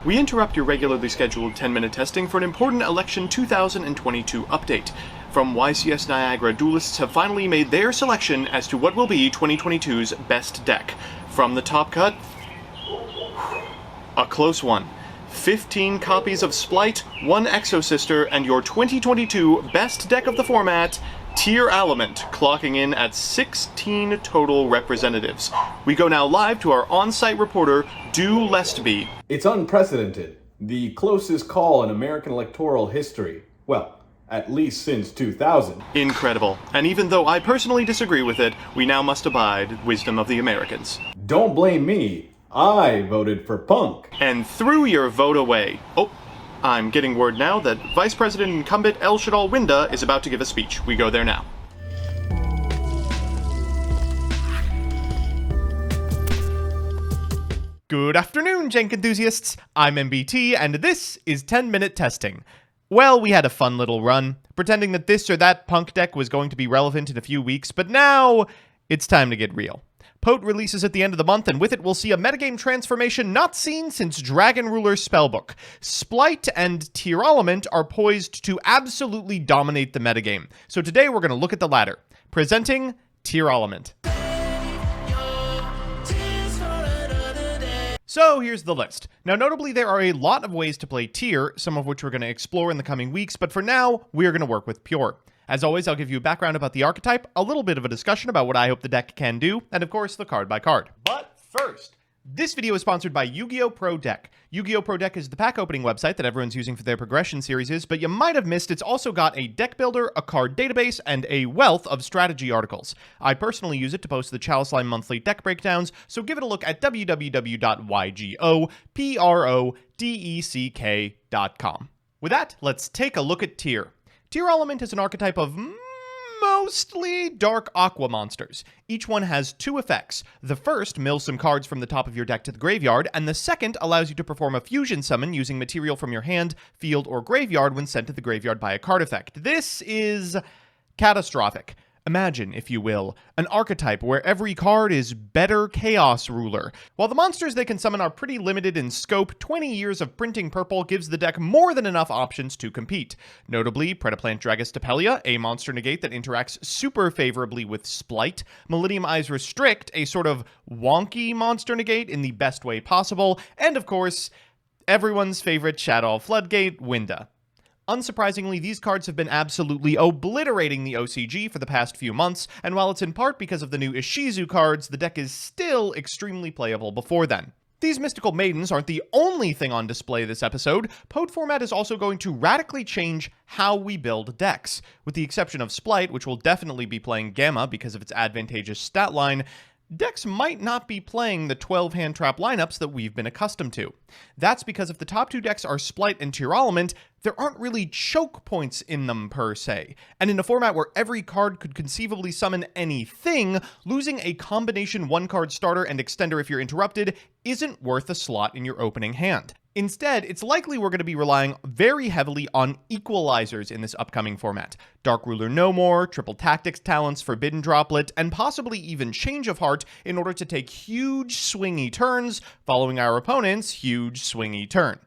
We interrupt your regularly scheduled 10-minute testing for an important Election 2022 update. From YCS Niagara, duelists have finally made their selection as to what will be 2022's best deck. From the top cut, a close one. 15 copies of Splight, 1 Exosister, and your 2022 best deck of the format, Tearalament, clocking in at 16 total representatives. We go now live to our on-site reporter, Dew Lestby. It's unprecedented. The closest call in American electoral history. Well, at least since 2000. Incredible. And even though I personally disagree with it, we now must abide wisdom of the Americans. Don't blame me. I voted for Punk. And threw your vote away. Oh, I'm getting word now that Vice President incumbent El Shadal Winda is about to give a speech. We go there now. Good afternoon, Jank enthusiasts. I'm MBT, and this is 10-minute testing. Well, we had a fun little run, pretending that this or that Punk deck was going to be relevant in a few weeks, but now it's time to get real. Pote releases at the end of the month, and with it we'll see a metagame transformation not seen since Dragon Ruler's Spellbook. Splight and Tearalament are poised to absolutely dominate the metagame. So today we're going to look at the latter. Presenting Tearalament. So here's the list. Now notably there are a lot of ways to play Tear, some of which we're going to explore in the coming weeks, but for now we're going to work with Pure. As always, I'll give you a background about the archetype, a little bit of a discussion about what I hope the deck can do, and of course, the card by card. But first, this video is sponsored by Yu-Gi-Oh! Pro Deck. Yu-Gi-Oh! Pro Deck is the pack opening website that everyone's using for their progression series, but you might have missed it's also got a deck builder, a card database, and a wealth of strategy articles. I personally use it to post the Chalice Line monthly deck breakdowns, so give it a look at www.ygoprodeck.com. With that, let's take a look at Tear. Tearalament is an archetype of mostly dark aqua monsters. Each one has 2 effects. The first mills some cards from the top of your deck to the graveyard, and the second allows you to perform a fusion summon using material from your hand, field, or graveyard when sent to the graveyard by a card effect. This is catastrophic. Imagine, if you will, an archetype where every card is better Chaos Ruler. While the monsters they can summon are pretty limited in scope, 20 years of printing purple gives the deck more than enough options to compete. Notably, Predaplant Dragostapelia, a monster negate that interacts super favorably with Splight, Millennium Eyes Restrict, a sort of wonky monster negate in the best way possible, and of course, everyone's favorite Shadow Floodgate, Winda. Unsurprisingly, these cards have been absolutely obliterating the OCG for the past few months, and while it's in part because of the new Ishizu cards, the deck is still extremely playable before then. These Mystical Maidens aren't the only thing on display this episode. Pote format is also going to radically change how we build decks. With the exception of Splight, which will definitely be playing Gamma because of its advantageous stat line, decks might not be playing the 12-hand trap lineups that we've been accustomed to. That's because if the top 2 decks are Splight and Tearalament, there aren't really choke points in them per se. And in a format where every card could conceivably summon anything, losing a combination 1-card starter and extender if you're interrupted isn't worth a slot in your opening hand. Instead, it's likely we're going to be relying very heavily on equalizers in this upcoming format. Dark Ruler No More, Triple Tactics Talents, Forbidden Droplet, and possibly even Change of Heart in order to take huge swingy turns, following our opponent's huge swingy turn.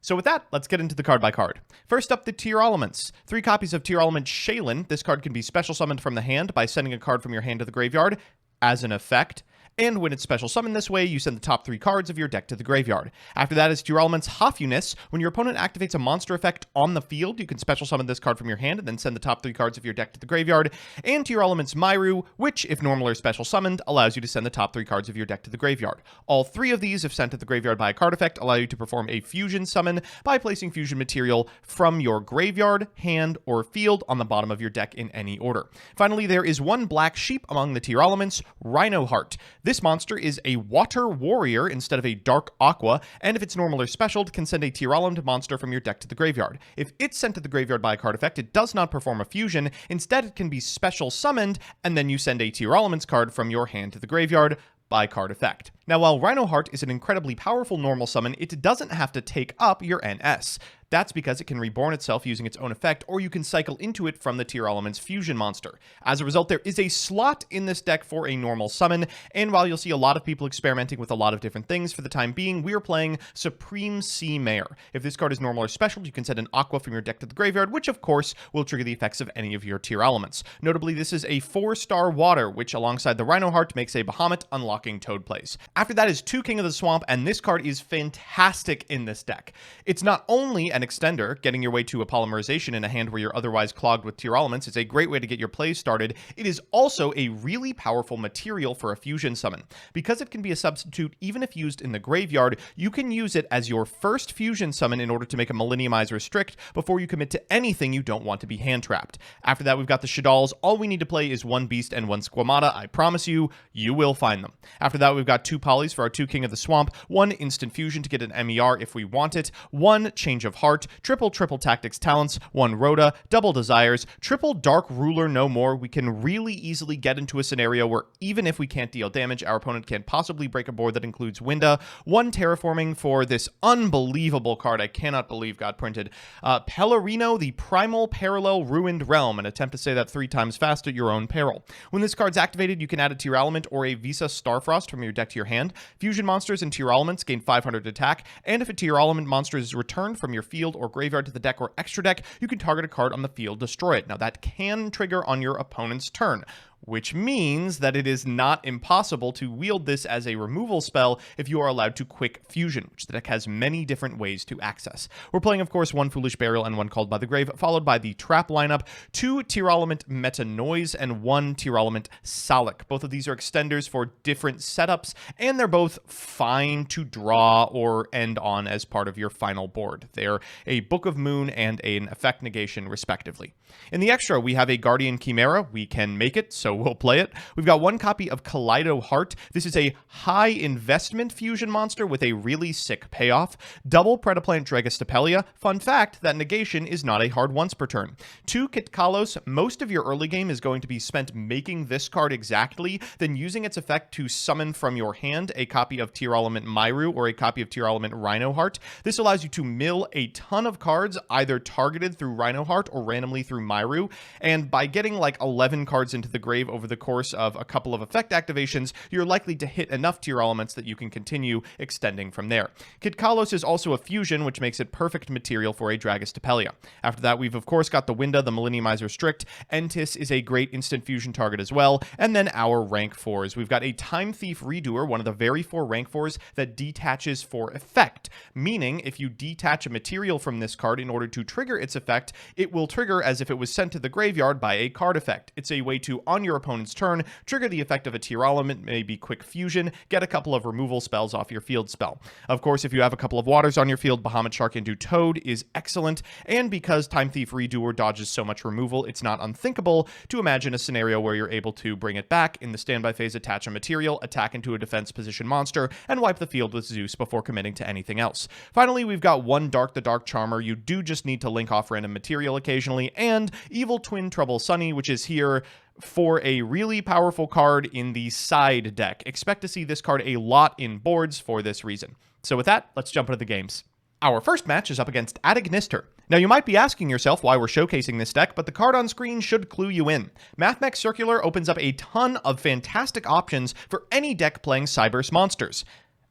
So with that, let's get into the card by card. First up, the Tearalaments. 3 copies of Tearalament Shaylin. This card can be special summoned from the hand by sending a card from your hand to the graveyard as an effect. And when it's special summoned this way, you send the top 3 cards of your deck to the graveyard. After that is Tearalament's Hafunis. When your opponent activates a monster effect on the field, you can special summon this card from your hand and then send the top 3 cards of your deck to the graveyard. And Tearalament's Myru, which, if normal or special summoned, allows you to send the top 3 cards of your deck to the graveyard. All 3 of these, if sent to the graveyard by a card effect, allow you to perform a fusion summon by placing fusion material from your graveyard, hand, or field on the bottom of your deck in any order. Finally, there is 1 black sheep among the Tearalaments, Rhinoheart. This monster is a water warrior instead of a dark aqua, and if it's normal or special, can send a Tearalament monster from your deck to the graveyard. If it's sent to the graveyard by a card effect, it does not perform a fusion. Instead, it can be special summoned, and then you send a Tearalament's card from your hand to the graveyard by card effect. Now, while Rhinoheart is an incredibly powerful normal summon, it doesn't have to take up your NS. That's because it can reborn itself using its own effect, or you can cycle into it from the Tearalament's fusion monster. As a result, there is a slot in this deck for a normal summon, and while you'll see a lot of people experimenting with a lot of different things, for the time being, we are playing Supreme Sea Mare. If this card is normal or special, you can send an Aqua from your deck to the graveyard, which of course will trigger the effects of any of your Tearalaments. Notably, this is a 4-star water, which alongside the Rhino Heart makes a Bahamut, unlocking Toad plays. After that is 2 King of the Swamp, and this card is fantastic in this deck. It's not only an extender, getting your way to a polymerization in a hand where you're otherwise clogged with Tearalaments is a great way to get your plays started, it is also a really powerful material for a fusion summon. Because it can be a substitute even if used in the graveyard, you can use it as your first fusion summon in order to make a Millenniumize Restrict before you commit to anything you don't want to be hand-trapped. After that, we've got the Shaddolls. All we need to play is 1 Beast and 1 Squamata. I promise you, you will find them. After that, we've got 2 Polys for our 2 King of the Swamp, 1 Instant Fusion to get an MER if we want it, 1 Change of Heart, triple Tactics Talents, 1 Rhoda, double Desires, triple Dark Ruler no more. We can really easily get into a scenario where even if we can't deal damage, our opponent can't possibly break a board that includes Winda, 1 Terraforming for this unbelievable card I cannot believe got printed, Pellerino, the Primal Parallel Ruined Realm, and attempt to say that 3 times fast at your own peril. When this card's activated, you can add a Tearalament or a Visa Starfrost from your deck to your hand. Fusion monsters and Tearalaments gain 500 attack, and if a Tearalament monster is returned from your field or graveyard to the deck or extra deck, you can target a card on the field, destroy it. Now that can trigger on your opponent's turn, which means that it is not impossible to wield this as a removal spell if you are allowed to quick fusion, which the deck has many different ways to access. We're playing, of course, 1 Foolish Burial and 1 Called by the Grave, followed by the Trap lineup, 2 Tearalament Meta Noise, and 1 Tearalament Salic. Both of these are extenders for different setups, and they're both fine to draw or end on as part of your final board. They're a Book of Moon and an effect negation, respectively. In the extra, we have a Guardian Chimera. We can make it, so we'll play it. We've got 1 copy of Kaleido Heart. This is a high investment fusion monster with a really sick payoff. Double Predaplant Dragostapelia. Fun fact, that negation is not a hard once per turn. 2 Kitkalos. Most of your early game is going to be spent making this card exactly, then using its effect to summon from your hand a copy of Tearalament Myru or a copy of Tearalament Rhino Heart. This allows you to mill a ton of cards, either targeted through Rhino Heart or randomly through Myru, and by getting like 11 cards into the grave over the course of a couple of effect activations, you're likely to hit enough Tearalaments that you can continue extending from there. Kitkalos is also a fusion, which makes it perfect material for a Dragostapelia. After that, we've of course got the Winda, the Millenniumize Restrict. Entis is a great instant fusion target as well, and then our rank 4s. We've got a Time Thief Redoer, one of the very 4 rank 4s that detaches for effect, meaning if you detach a material from this card in order to trigger its effect, it will trigger as if it was sent to the graveyard by a card effect. It's a way to, on your opponent's turn, trigger the effect of a Tearalament, maybe quick fusion, get a couple of removal spells off your field spell. Of course, if you have a couple of waters on your field, Bahamut Shark into Toad is excellent, and because Time Thief Redoer dodges so much removal, it's not unthinkable to imagine a scenario where you're able to bring it back, in the standby phase attach a material, attack into a defense position monster, and wipe the field with Zeus before committing to anything else. Finally, we've got 1 Dark the Dark Charmer. You do just need to link off random material occasionally, and Evil Twin Trouble Sunny, which is here for a really powerful card in the side deck. Expect to see this card a lot in boards for this reason. So with that, let's jump into the games. Our first match is up against Adagnister. Now you might be asking yourself why we're showcasing this deck, but the card on screen should clue you in. Mathmech Circular opens up a ton of fantastic options for any deck playing Cyberse monsters.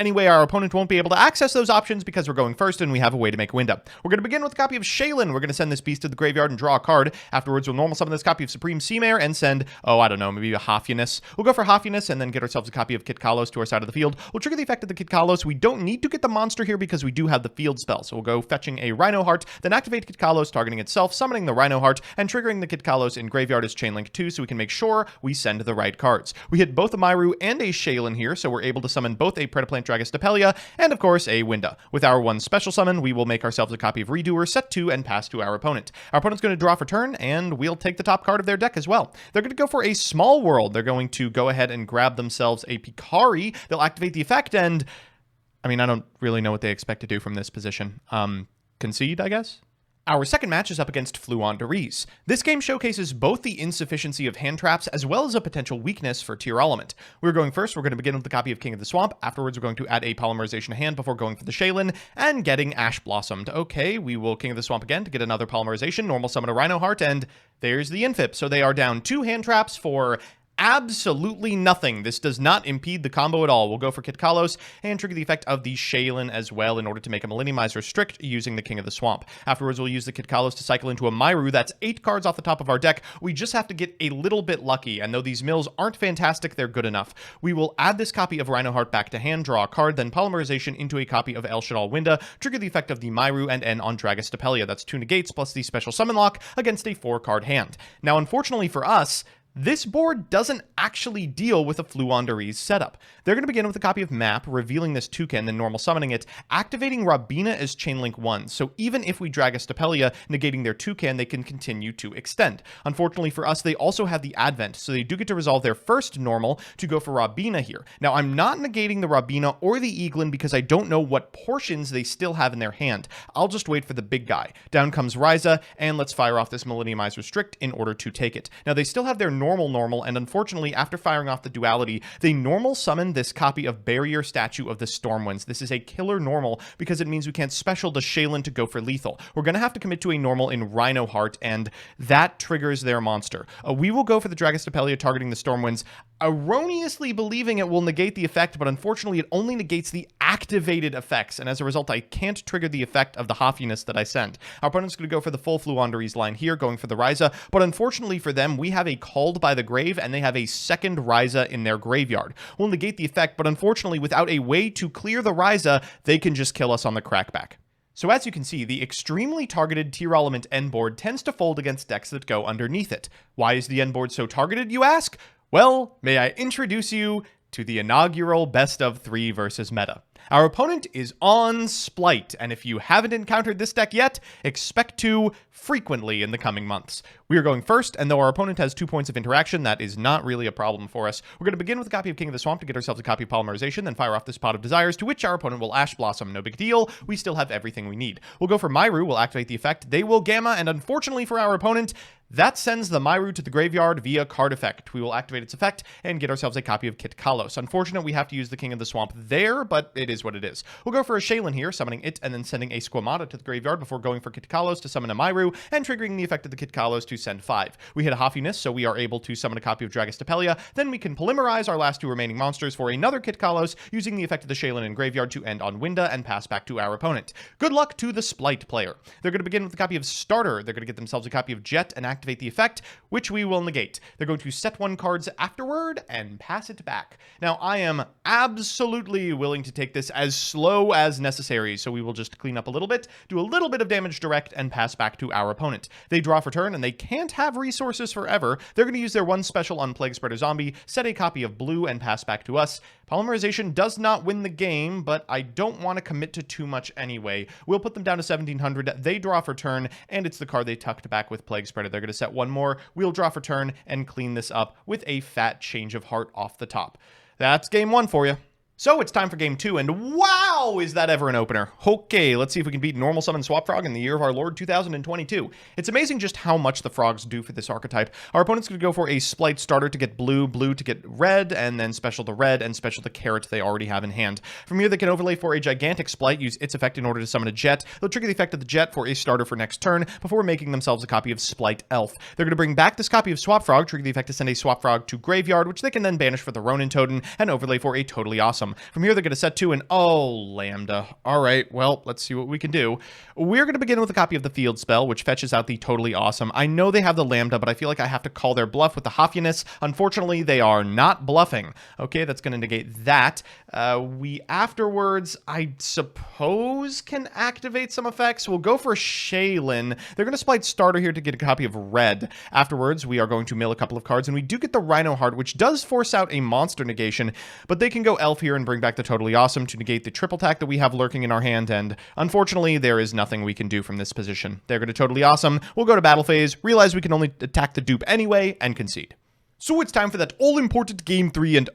Anyway, our opponent won't be able to access those options because we're going first and we have a way to make Winda. We're going to begin with a copy of Shaylin. We're going to send this beast to the graveyard and draw a card. Afterwards, we'll normal summon this copy of Supreme Sea Mare and send, oh, I don't know, maybe a Hophianus. We'll go for Hophianus and then get ourselves a copy of Kitkalos to our side of the field. We'll trigger the effect of the Kitkalos. We don't need to get the monster here because we do have the field spell. So we'll go fetching a Rhino Heart, then activate Kitkalos, targeting itself, summoning the Rhino Heart, and triggering the Kitkalos in graveyard as Chainlink 2 so we can make sure we send the right cards. We hit both a Myru and a Shaylin here, so we're able to summon both a Predaplant Dragostapelia and of course a Winda. With our 1 special summon, we will make ourselves a copy of Redoer, set 2, and pass to our opponent. Our opponent's going to draw for turn, and we'll take the top card of their deck as well. They're going to go for a Small World. They're going to go ahead and grab themselves a Picari. They'll activate the effect, and I mean, I don't really know what they expect to do from this position. Concede, I guess? Our second match is up against Fluon de Rees. This game showcases both the insufficiency of hand traps as well as a potential weakness for Tearalament. We're going first, we're going to begin with the copy of King of the Swamp. Afterwards, we're going to add a Polymerization hand before going for the Shaylin and getting Ash Blossomed. Okay, we will King of the Swamp again to get another Polymerization, normal summon a Rhino Heart, and there's the Infip. So they are down 2 hand traps for absolutely nothing. This does not impede the combo at all. We'll go for Kit Kalos and trigger the effect of the Shaylin as well in order to make a Millenniumizer strict using the King of the Swamp. Afterwards, we'll use the Kit Kalos to cycle into a Myru. That's 8 cards off the top of our deck. We just have to get a little bit lucky, and though these mills aren't fantastic, they're good enough. We will add this copy of Rhino Heart back to hand, draw a card, then Polymerization into a copy of El Shadal Winda, trigger the effect of the Myru, and end on Dragostapelia. That's 2 negates plus the special summon lock against a 4-card hand. Now, unfortunately for us, this board doesn't actually deal with a Fluon de Rees setup. They're going to begin with a copy of Map, revealing this toucan, then normal summoning it, activating Rabina as Chainlink 1. So even if we Dragostapelia, negating their toucan, they can continue to extend. Unfortunately for us, they also have the Advent, so they do get to resolve their first normal to go for Rabina here. Now, I'm not negating the Rabina or the Eaglin because I don't know what portions they still have in their hand. I'll just wait for the big guy. Down comes Ryza, and let's fire off this Millenniumizer Strict in order to take it. Now, they still have their normal, and unfortunately, after firing off the duality, they normal summon this copy of Barrier Statue of the Stormwinds. This is a killer normal because it means we can't special the Shaylin to go for lethal. We're going to have to commit to a normal in Rhino Heart, and that triggers their monster. We will go for the Dragostapelia targeting the Stormwinds, erroneously believing it will negate the effect, but unfortunately, it only negates the activated effects, and as a result, I can't trigger the effect of the Hoffiness that I sent. Our opponent's going to go for the full Fluon de Rees line here, going for the Ryza, but unfortunately for them, we have a Called by the Grave, and they have a second Ryza in their graveyard. We'll negate the effect, but unfortunately, without a way to clear the Ryza, they can just kill us on the crackback. So as you can see, the extremely targeted Tearalament end board tends to fold against decks that go underneath it. Why is the end board so targeted, you ask? Well, may I introduce you to the inaugural best of 3 versus meta. Our opponent is on Splight, and if you haven't encountered this deck yet, expect to frequently in the coming months. We are going first, and though our opponent has 2 points of interaction, that is not really a problem for us. We're going to begin with a copy of King of the Swamp to get ourselves a copy of Polymerization, then fire off this Pot of Desires, to which our opponent will Ash Blossom. No big deal, we still have everything we need. We'll go for Myru, we'll activate the effect, they will Gamma, and unfortunately for our opponent, that sends the Myru to the graveyard via card effect. We will activate its effect and get ourselves a copy of Kit Kalos. Unfortunately, we have to use the King of the Swamp there, but it is what it is. We'll go for a Shaylin here, summoning it and then sending a Squamata to the graveyard before going for Kit Kalos to summon a Myru and triggering the effect of the Kit Kalos to send 5. We hit a Hoffiness, so we are able to summon a copy of Dragostapelia. Then we can polymerize our last 2 remaining monsters for another Kit Kalos using the effect of the Shaylin in graveyard to end on Winda and pass back to our opponent. Good luck to the Splight player. They're going to begin with a copy of Starter. They're going to get themselves a copy of Jet and activate the effect, which we will negate. They're going to set 1 cards afterward and pass it back. Now, I am absolutely willing to take this as slow as necessary, so we will just clean up a little bit, do a little bit of damage direct, and pass back to our opponent. They draw for turn, and they can't have resources forever. They're going to use their 1 special on Plague Spreader Zombie, set a copy of blue, and pass back to us. Polymerization does not win the game, but I don't want to commit to too much anyway. We'll put them down to 1700. They draw for turn, and it's the card they tucked back with Plague Spreader. They're going to set 1 more. We'll draw for turn and clean this up with a fat Change of Heart off the top. That's game 1 for you. So it's time for game 2, and wow, is that ever an opener. Okay, let's see if we can beat Normal Summon Swap Frog in the year of our Lord 2022. It's amazing just how much the frogs do for this archetype. Our opponent's going to go for a Splight Starter to get blue, blue to get red, and then special the red, and special the carrot they already have in hand. From here, they can overlay for a Gigantic Splight, use its effect in order to summon a Jet. They'll trigger the effect of the Jet for a starter for next turn, before making themselves a copy of Splight Elf. They're going to bring back this copy of Swap Frog, trigger the effect to send a Swap Frog to graveyard, which they can then banish for the Ronin Totem, and overlay for a Totally Awesome. From here, they're going to set 2 and oh, Lambda. All right, well, let's see what we can do. We're going to begin with a copy of the Field Spell, which fetches out the Totally Awesome. I know they have the Lambda, but I feel like I have to call their bluff with the Hoffiness. Unfortunately, they are not bluffing. Okay, that's going to negate that. We afterwards, I suppose, can activate some effects. We'll go for Shaylin. They're going to Splight Starter here to get a copy of red. Afterwards, we are going to mill a couple of cards, and we do get the Rhino Heart, which does force out a monster negation, but they can go Elf here and bring back the Totally Awesome to negate the triple attack that we have lurking in our hand, and unfortunately, there is nothing we can do from this position. They're going to Totally Awesome. We'll go to battle phase, realize we can only attack the dupe anyway, and concede. So it's time for that all-important Game 3, and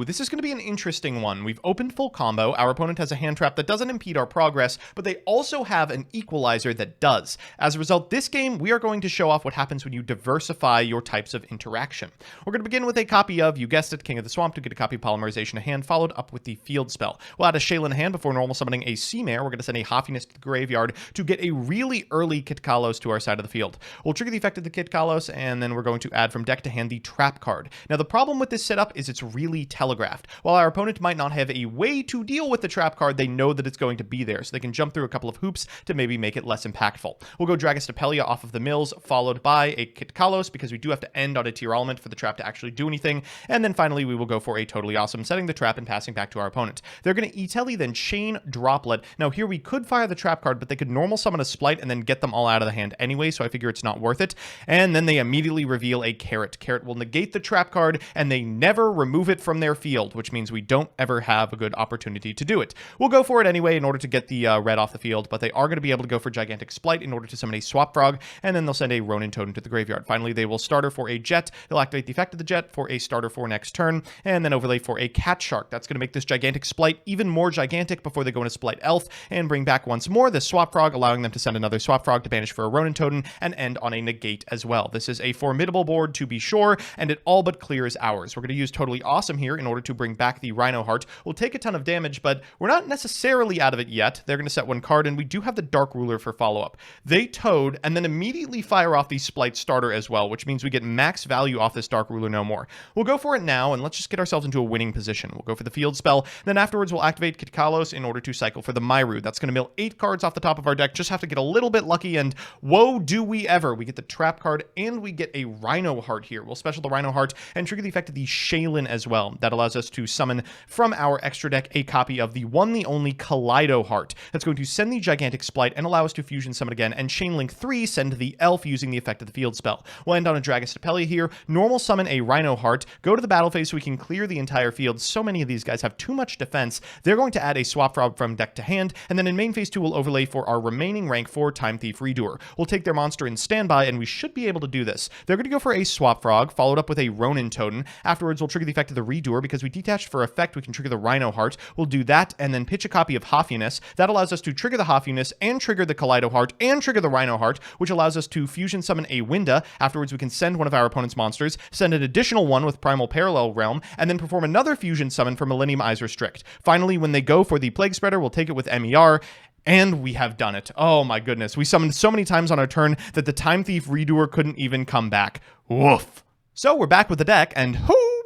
this is going to be an interesting one. We've opened full combo, our opponent has a hand trap that doesn't impede our progress, but they also have an equalizer that does. As a result, this game, we are going to show off what happens when you diversify your types of interaction. We're going to begin with a copy of, you guessed it, King of the Swamp to get a copy of Polymerization to hand, followed up with the field spell. We'll add a Shaylin to hand before normal summoning a Sea Mare. We're going to send a Hoffiness to the graveyard to get a really early Kitkalos to our side of the field. We'll trigger the effect of the Kitkalos, and then we're going to add from deck to hand the trap card. Now, the problem with this setup is it's really telegraphed. While our opponent might not have a way to deal with the trap card, they know that it's going to be there, so they can jump through a couple of hoops to maybe make it less impactful. We'll go Dragostapelia off of the mills, followed by a Kitkalos, because we do have to end on a Tearalament for the trap to actually do anything, and then finally we will go for a Totally Awesome, setting the trap and passing back to our opponent. They're going to E-Telly, then Chain Droplet. Now here we could fire the trap card, but they could normal summon a Splight and then get them all out of the hand anyway, so I figure it's not worth it. And then they immediately reveal a Carrot. Carrot will negate the trap card, and they never remove it from their field, which means we don't ever have a good opportunity to do it. We'll go for it anyway in order to get the red off the field, but they are going to be able to go for Gigantic Splight in order to summon a Swap Frog, and then they'll send a Ronin Totem to the graveyard. Finally, they will starter for a Jet. They'll activate the effect of the Jet for a starter for next turn, and then overlay for a Cat Shark. That's going to make this Gigantic Splight even more gigantic before they go into Splight Elf, and bring back once more the Swap Frog, allowing them to send another Swap Frog to banish for a Ronin Totem, and end on a negate as well. This is a formidable board to be sure, and it all but clears ours. We're going to use Totally Awesome here in order to bring back the Rhino Heart. We'll take a ton of damage, but we're not necessarily out of it yet. They're going to set one card, and we do have the Dark Ruler for follow-up. They Toad, and then immediately fire off the Splight starter as well, which means we get max value off this Dark Ruler no more. We'll go for it now, and let's just get ourselves into a winning position. We'll go for the field spell, then afterwards we'll activate Kitkalos in order to cycle for the Myru. That's going to mill 8 cards off the top of our deck. Just have to get a little bit lucky, and whoa do we ever. We get the Trap card, and we get a Rhino Heart here. We'll special the Rhino Heart, and trigger the effect of the Shaylin as well. That allows us to summon from our extra deck a copy of the one, the only Kaleido Heart. That's going to send the Gigantic Splight and allow us to fusion summon again, and Chain Link 3 send the Elf using the effect of the field spell. We'll end on a Dragostapelia here, normal summon a Rhino Heart, go to the battle phase so we can clear the entire field. So many of these guys have too much defense. They're going to add a Swap Frog from deck to hand, and then in main phase 2 we'll overlay for our remaining rank 4 Time Thief Redoer. We'll take their monster in standby, and we should be able to do this. They're going to go for a Swap Frog, followed up with a Ronin Totem. Afterwards we'll trigger the effect of the Redoer. Because we detached for effect, we can trigger the Rhino Heart. We'll do that, and then pitch a copy of Hoffiness. That allows us to trigger the Hoffiness, and trigger the Kaleido Heart, and trigger the Rhino Heart, which allows us to fusion summon a Winda. Afterwards we can send one of our opponent's monsters, send an additional one with Primal Parallel Realm, and then perform another fusion summon for Millennium Eyes Restrict. Finally, when they go for the Plague Spreader, we'll take it with MER, and we have done it. Oh my goodness. We summoned so many times on our turn that the Time Thief Redoer couldn't even come back. Woof. So we're back with the deck, and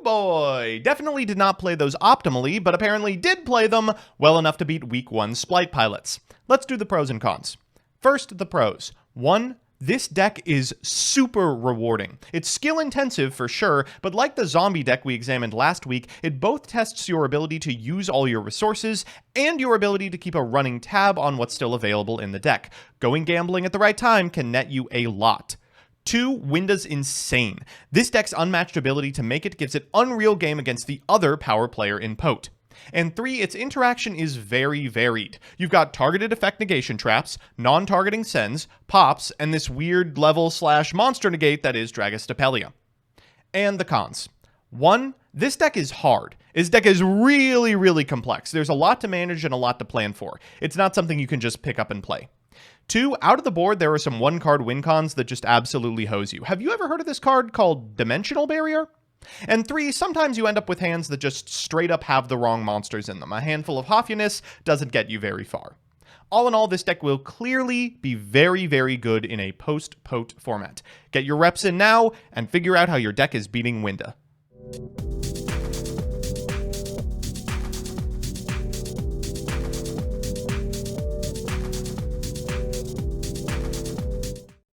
boy, definitely did not play those optimally, but apparently did play them well enough to beat week 1 Splight pilots. Let's do the pros and cons. First, the pros. 1, this deck is super rewarding. It's skill intensive for sure, but like the zombie deck we examined last week, it both tests your ability to use all your resources and your ability to keep a running tab on what's still available in the deck. Going gambling at the right time can net you a lot. 2, Winda's insane. This deck's unmatched ability to make it gives it unreal game against the other power player in Pote. And 3, its interaction is very varied. You've got targeted effect negation traps, non-targeting sends, pops, and this weird level/monster negate that is Dragostapelia. And the cons. 1, this deck is hard. This deck is really, really complex. There's a lot to manage and a lot to plan for. It's not something you can just pick up and play. 2, out of the board, there are some 1-card win cons that just absolutely hose you. Have you ever heard of this card called Dimensional Barrier? And 3, sometimes you end up with hands that just straight up have the wrong monsters in them. A handful of Hoffiness doesn't get you very far. All in all, this deck will clearly be very, very good in a post-Pote format. Get your reps in now, and figure out how your deck is beating Winda.